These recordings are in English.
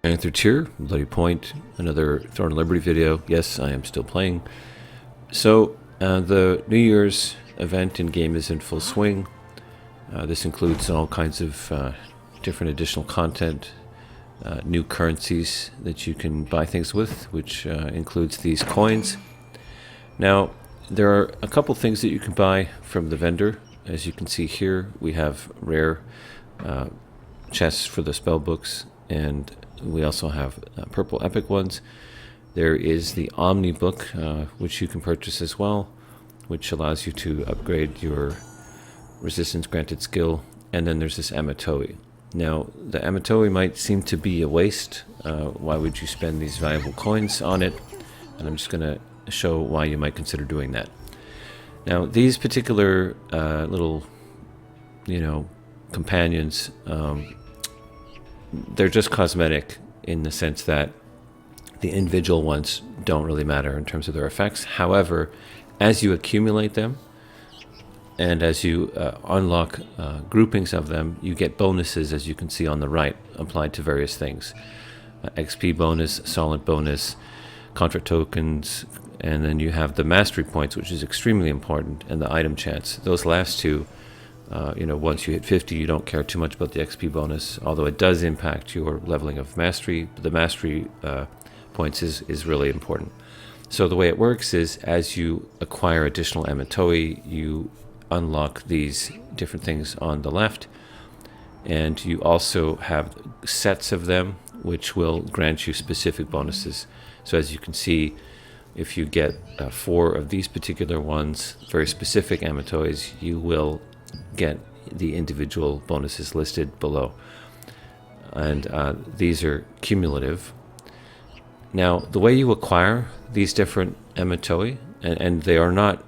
Another tier, Bloody Point, another Thorn Liberty video. Yes, I am still playing. So, the New Year's event in game is in full swing. This includes all kinds of different additional content, new currencies that you can buy things with, which includes these coins. Now, there are a couple things that you can buy from the vendor. As you can see here, we have rare chests for the spell books, and we also have purple epic ones. There is the Omni book, which you can purchase as well, which allows you to upgrade your resistance granted skill. And then there's this Amitoi. Now, the Amitoi might seem to be a waste. Why would you spend these valuable coins on it? And I'm just going to show why you might consider doing that. Now, these particular little, companions, they're just cosmetic in the sense that the individual ones don't really matter in terms of their effects. However, as you accumulate them and as you unlock groupings of them, you get bonuses, as you can see on the right, applied to various things. XP bonus, solid bonus, contract tokens, and then you have the mastery points, which is extremely important, and the item chance. Those last two, once you hit 50, you don't care too much about the XP bonus, although it does impact your leveling of mastery. The mastery points is really important. So the way it works is, as you acquire additional Amitoi, you unlock these different things on the left, and you also have sets of them which will grant you specific bonuses. So as you can see, if you get 4 of these particular ones, very specific Amitois, you will get the individual bonuses listed below. And these are cumulative. Now, the way you acquire these different Amitoi, and they are not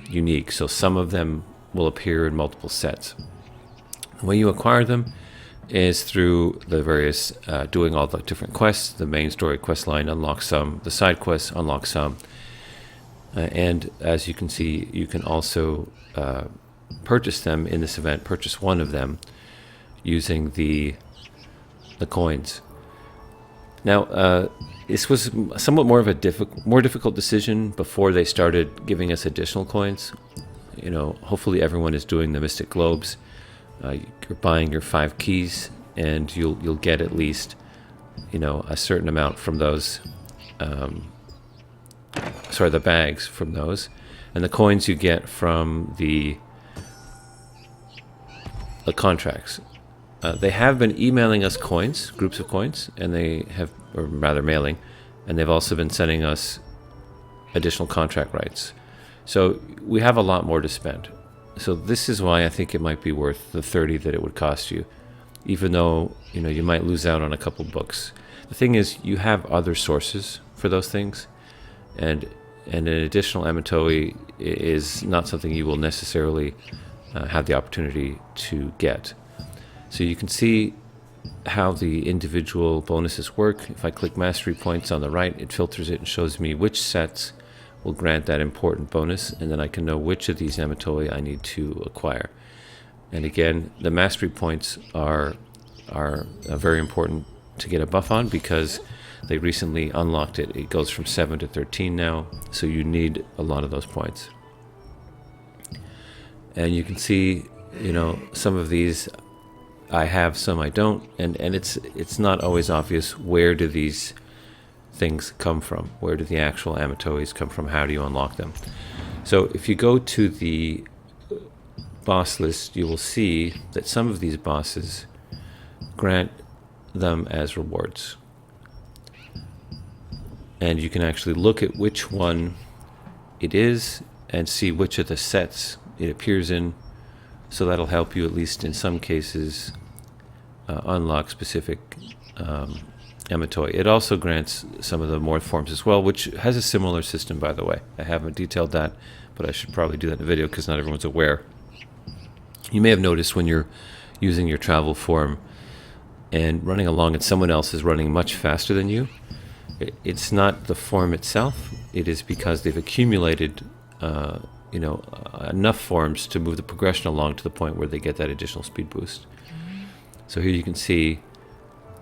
unique, so some of them will appear in multiple sets. The way you acquire them is through the various, doing all the different quests. The main story quest line unlocks some, the side quests unlock some, and as you can see, you can also purchase them in this event, purchase one of them using the coins. Now, this was somewhat more of a more difficult decision before they started giving us additional coins. Hopefully everyone is doing the Mystic Globes. You're buying your 5 keys, and you'll get at least, a certain amount from those. The bags from those, and the coins you get from the contracts. They have been emailing us coins, groups of coins, and they have, or rather mailing, and they've also been sending us additional contract rights. So we have a lot more to spend. So this is why I think it might be worth the 30 that it would cost you, even though you might lose out on a couple books. The thing is, you have other sources for those things, and an additional Amitoi is not something you will necessarily have the opportunity to get. So you can see how the individual bonuses work. If I click mastery points on the right, it filters it and shows me which sets will grant that important bonus, and then I can know which of these Amitoi I need to acquire. And again, the mastery points are very important to get a buff on, because they recently unlocked it. It goes from 7 to 13 now, so you need a lot of those points. And you can see, some of these I have, some I don't, and it's not always obvious where do these things come from. Where do the actual Amitois come from? How do you unlock them? So if you go to the boss list, you will see that some of these bosses grant them as rewards. And you can actually look at which one it is and see which of the sets it appears in. So that'll help you, at least in some cases, unlock specific Amitoi. It also grants some of the morph forms as well, which has a similar system, by the way. I haven't detailed that, but I should probably do that in a video because not everyone's aware. You may have noticed when you're using your travel form and running along and someone else is running much faster than you, it's not the form itself. It is because they've accumulated enough forms to move the progression along to the point where they get that additional speed boost. So here you can see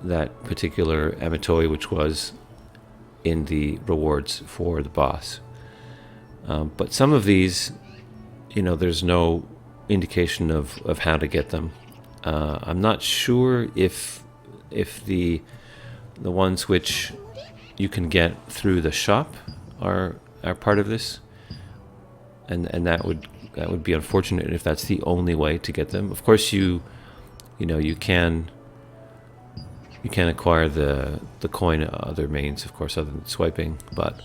that particular Amitoi, which was in the rewards for the boss. But some of these, there's no indication of how to get them. I'm not sure if the ones which you can get through the shop are part of this, and that would be unfortunate if that's the only way to get them. Of course, you can acquire the coin other means, of course, other than swiping. But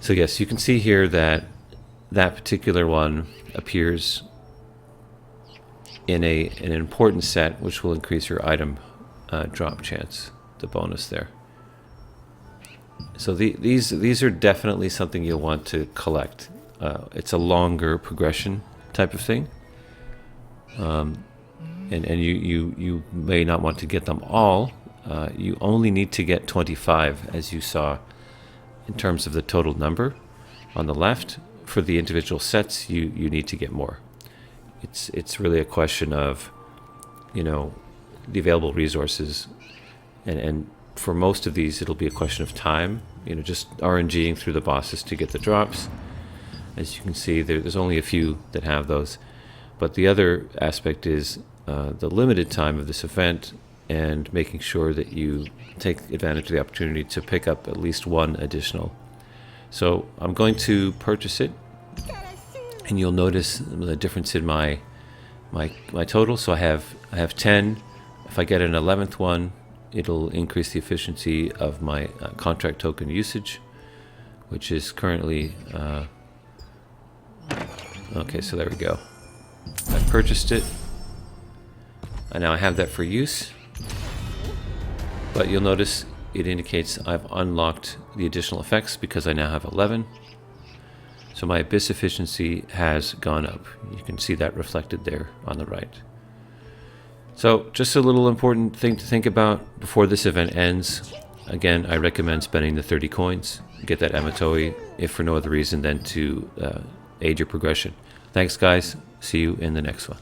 so yes, you can see here that particular one appears in an important set, which will increase your item drop chance, the bonus there. So these are definitely something you'll want to collect. It's a longer progression type of thing, and you may not want to get them all. You only need to get 25, as you saw, in terms of the total number on the left. For the individual sets, you need to get more. It's really a question of, the available resources, and for most of these, it'll be a question of time. Just RNGing through the bosses to get the drops. As you can see, there's only a few that have those. But the other aspect is the limited time of this event, and making sure that you take advantage of the opportunity to pick up at least one additional. So I'm going to purchase it, and you'll notice the difference in my total. So I have 10. If I get an 11th one, it'll increase the efficiency of my contract token usage, which is currently okay. So there we go. I purchased it, and now I have that for use. But you'll notice it indicates I've unlocked the additional effects because I now have 11. So my abyss efficiency has gone up. You can see that reflected there on the right. So just a little important thing to think about before this event ends. Again, I recommend spending the 30 coins, get that Amitoi, if for no other reason than to aid your progression. Thanks, guys. See you in the next one.